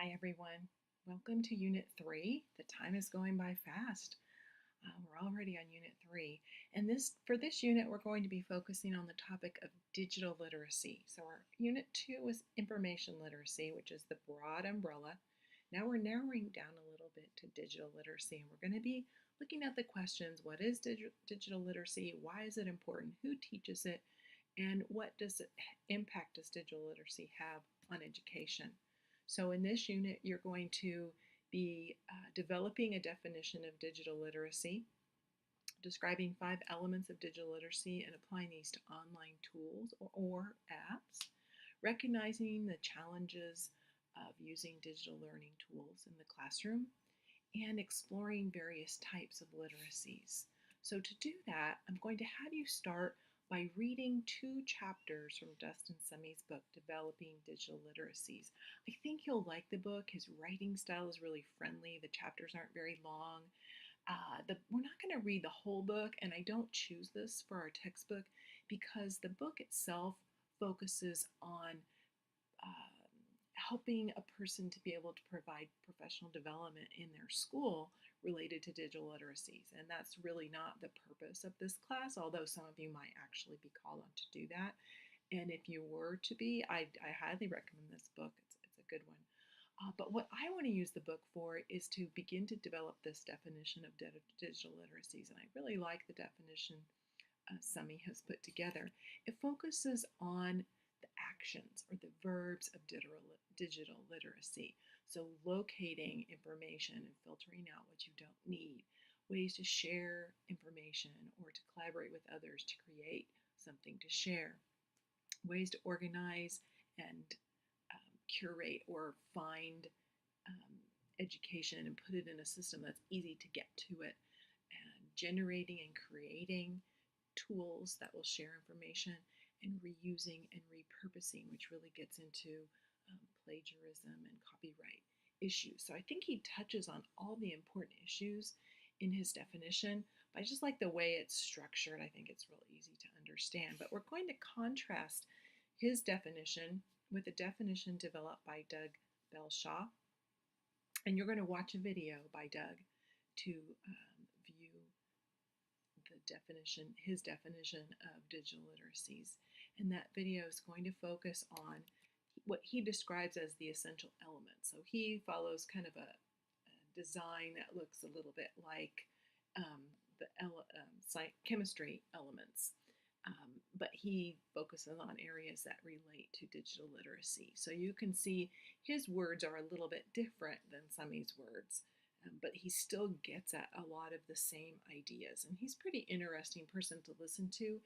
Hi everyone, welcome to Unit 3. The time is going by fast. We're already on Unit 3. And for this unit, we're going to be focusing on the topic of digital literacy. So our Unit 2 was information literacy, which is the broad umbrella. Now we're narrowing down a little bit to digital literacy, and we're going to be looking at the questions: what is digital literacy? Why is it important? Who teaches it? And what impact does digital literacy have on education? So in this unit, you're going to be developing a definition of digital literacy, describing 5 elements of digital literacy and applying these to online tools or apps, recognizing the challenges of using digital learning tools in the classroom, and exploring various types of literacies. So to do that, I'm going to have you start by reading 2 chapters from Dustin Semi's book, Developing Digital Literacies. I think you'll like the book. His writing style is really friendly. The chapters aren't very long. We're not going to read the whole book, and I don't choose this for our textbook because the book itself focuses on helping a person to be able to provide professional development in their school related to digital literacies. And that's really not the purpose of this class, although some of you might actually be called on to do that. And if you were to be, I highly recommend this book. It's a good one. But what I want to use the book for is to begin to develop this definition of digital literacies. And I really like the definition Semi has put together. It focuses on the actions or the verbs of digital literacy. So locating information and filtering out what you don't need, ways to share information or to collaborate with others to create something to share, ways to organize and curate or find education and put it in a system that's easy to get to it, and generating and creating tools that will share information, and reusing and repurposing, which really gets into plagiarism and copyright issues. So I think he touches on all the important issues in his definition, but I just like the way it's structured. I think it's real easy to understand. But we're going to contrast his definition with a definition developed by Doug Belshaw. And you're going to watch a video by Doug to view his definition of digital literacies. And that video is going to focus on what he describes as the essential elements. So he follows kind of a design that looks a little bit like the chemistry elements, but he focuses on areas that relate to digital literacy. So you can see his words are a little bit different than Semi's words. But he still gets at a lot of the same ideas. And he's a pretty interesting person to listen to.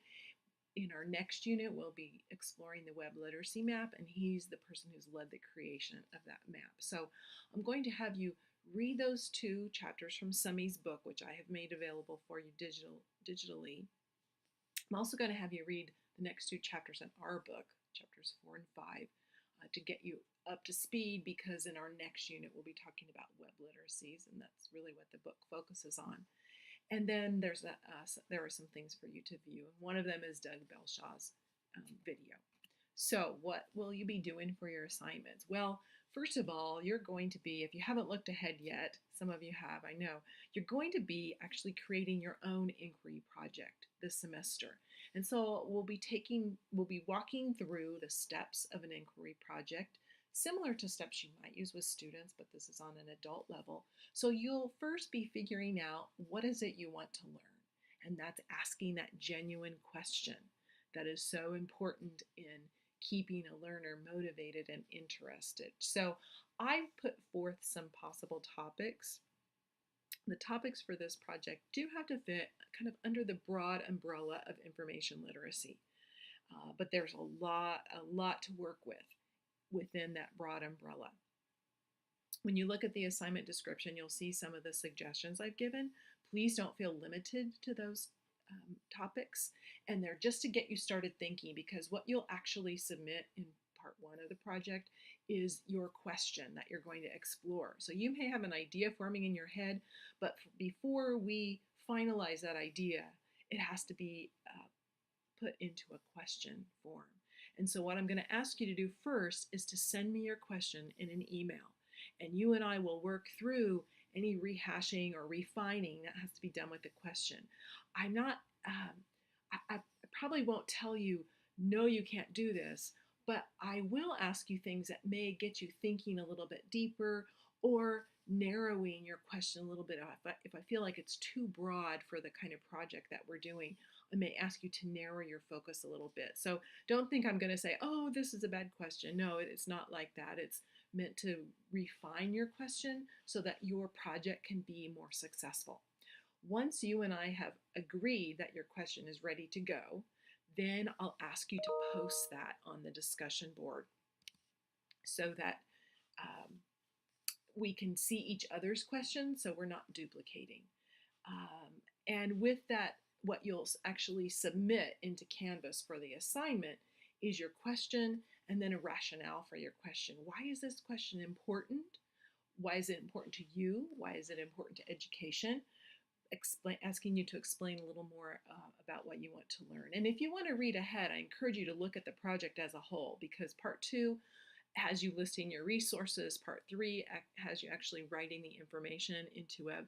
In our next unit, we'll be exploring the web literacy map, and he's the person who's led the creation of that map. So I'm going to have you read those 2 chapters from Semi's book, which I have made available for you digitally. I'm also going to have you read the next 2 chapters in our book, chapters 4 and 5, to get you up to speed, because in our next unit we'll be talking about web literacies, and that's really what the book focuses on. And then there are some things for you to view, and one of them is Doug Belshaw's video. So what will you be doing for your assignments? Well, first of all, you're going to be, if you haven't looked ahead yet, some of you have, I know, you're going to be actually creating your own inquiry project this semester. And so we'll be walking through the steps of an inquiry project, similar to steps you might use with students, but this is on an adult level. So you'll first be figuring out what is it you want to learn, and that's asking that genuine question that is so important in keeping a learner motivated and interested. So I've put forth some possible topics. The topics for this project do have to fit kind of under the broad umbrella of information literacy, but there's a lot to work with within that broad umbrella. When you look at the assignment description, you'll see some of the suggestions I've given. Please don't feel limited to those topics, and they're just to get you started thinking, because what you'll actually submit in part 1 of the project is your question that you're going to explore. So you may have an idea forming in your head, but before we finalize that idea, it has to be put into a question form. And so what I'm going to ask you to do first is to send me your question in an email. and you and I will work through any rehashing or refining that has to be done with the question. I'm not, I probably won't tell you, no, you can't do this, but I will ask you things that may get you thinking a little bit deeper or narrowing your question a little bit. If I feel like it's too broad for the kind of project that we're doing, I may ask you to narrow your focus a little bit. So don't think I'm going to say, oh, this is a bad question. No, it's not like that. It's meant to refine your question so that your project can be more successful. Once you and I have agreed that your question is ready to go, then I'll ask you to post that on the discussion board so that we can see each other's questions so we're not duplicating. And with that, what you'll actually submit into Canvas for the assignment is your question and then a rationale for your question. Why is this question important? Why is it important to you? Why is it important to education? Asking you to explain a little more about what you want to learn. And if you want to read ahead, I encourage you to look at the project as a whole, because part 2 has you listing your resources. Part 3 has you actually writing the information into a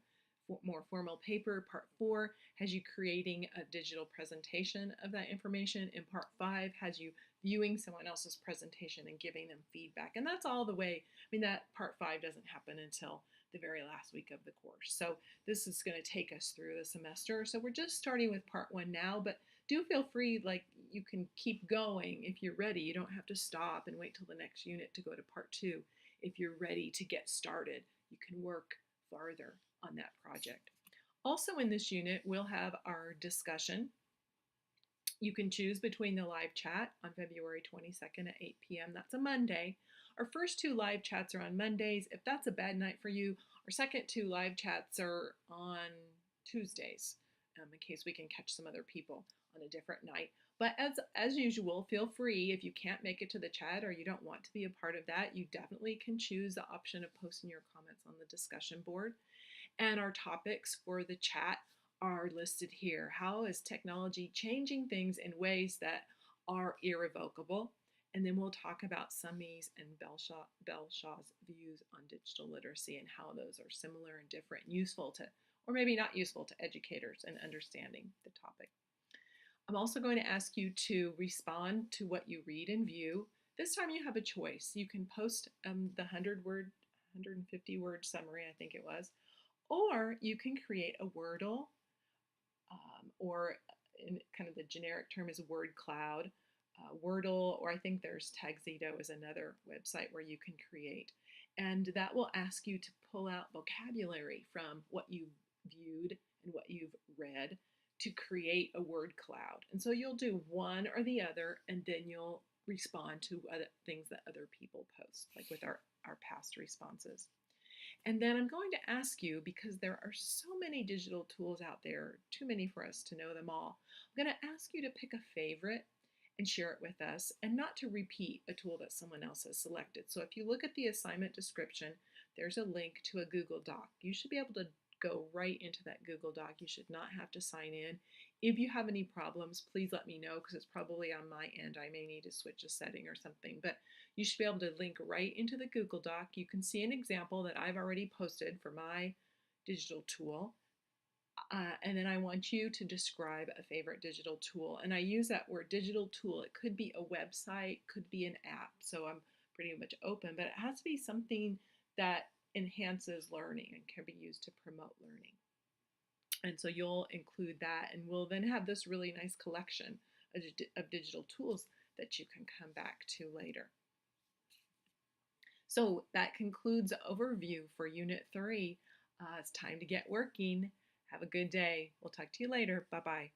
more formal paper. Part 4 has you creating a digital presentation of that information. And part 5 has you viewing someone else's presentation and giving them feedback. And that's all the way. I mean, that part 5 doesn't happen until the very last week of the course. So this is going to take us through the semester. So we're just starting with part 1 now, but do feel free, like, you can keep going if you're ready. You don't have to stop and wait till the next unit to go to part 2. If you're ready to get started, you can work farther on that project. Also in this unit, we'll have our discussion. You can choose between the live chat on February 22nd at 8 p.m. That's a Monday. Our first 2 live chats are on Mondays. If that's a bad night for you, our second 2 live chats are on Tuesdays, in case we can catch some other people on a different night. But as usual, feel free, if you can't make it to the chat or you don't want to be a part of that, you definitely can choose the option of posting your comments on the discussion board. And our topics for the chat are listed here. How is technology changing things in ways that are irrevocable? And then we'll talk about Sami's and Belshaw's views on digital literacy and how those are similar and different, useful to, or maybe not useful to, educators in understanding the topic. I'm also going to ask you to respond to what you read and view. This time you have a choice. You can post the 150-word summary, I think it was, or you can create a Wordle, or in kind of the generic term is word cloud, Wordle, or I think there's Tagxedo is another website where you can create. And that will ask you to pull out vocabulary from what you've viewed and what you've read to create a word cloud. And so you'll do one or the other, and then you'll respond to other things that other people post, like with our past responses. And then I'm going to ask you, because there are so many digital tools out there, too many for us to know them all, I'm going to ask you to pick a favorite and share it with us, and not to repeat a tool that someone else has selected. So if you look at the assignment description, there's a link to a Google Doc. You should be able to go right into that Google Doc. You should not have to sign in. If you have any problems, please let me know, because it's probably on my end. I may need to switch a setting or something, but you should be able to link right into the Google Doc. You can see an example that I've already posted for my digital tool. And then I want you to describe a favorite digital tool. And I use that word digital tool. It could be a website, could be an app. So I'm pretty much open, but it has to be something that enhances learning and can be used to promote learning. And so you'll include that, and we'll then have this really nice collection of digital tools that you can come back to later. So that concludes the overview for Unit 3. It's time to get working. Have a good day. We'll talk to you later. Bye-bye.